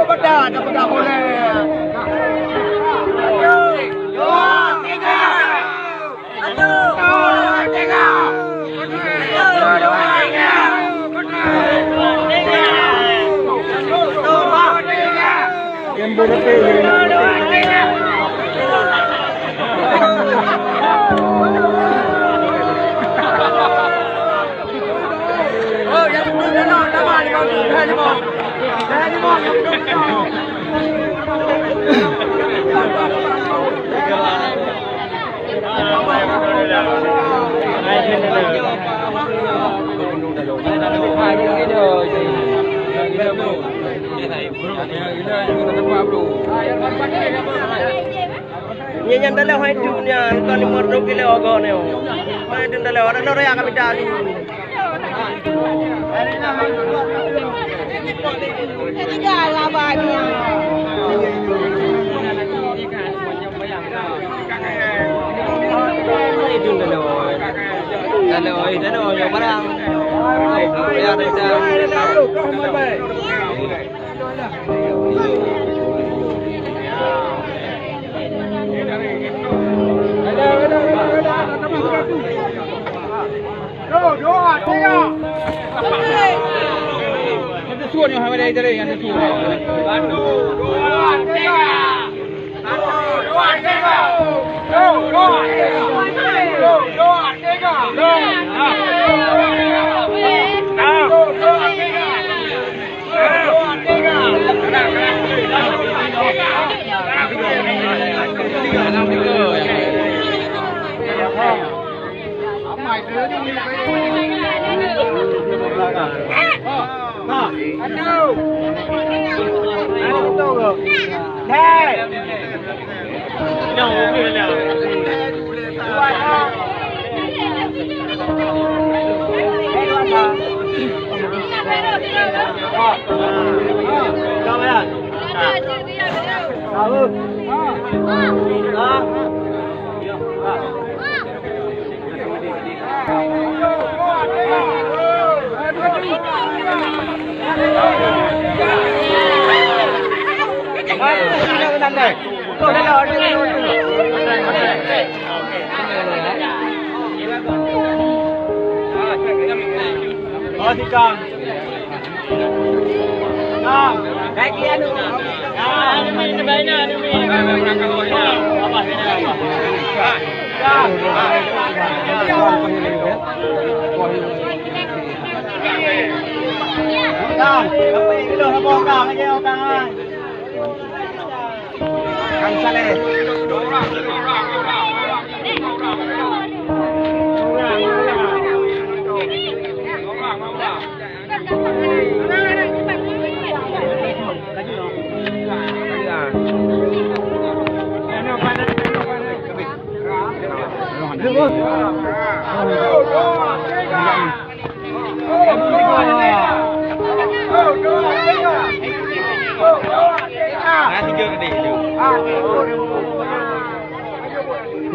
betul, dapat tak boleh. ยังได้แล้วให้ดูเนี่ยตอนนี้มันรุกเลยออกก่อนเนี่ยไม่ได้แล้วนั่นเราอยากกันไปจ่ายจะจ่ายละบาทเนี่ยไม่ดูแล้วyang barang ya ada suara yang ada dari yang ada suara.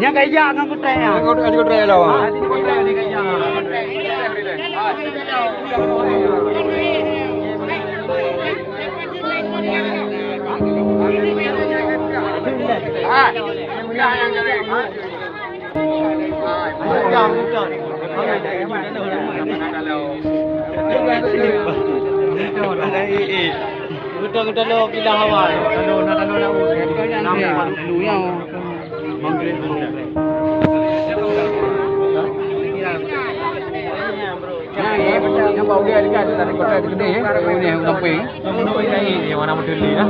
Yang kaya ngang kutai ya. Ngang kutai lah. Kita lo kita hawa. Talo na luya. Yang bau dia dekat dari kota gede ya. Ini yang Lampung. Yang mana model ni ya?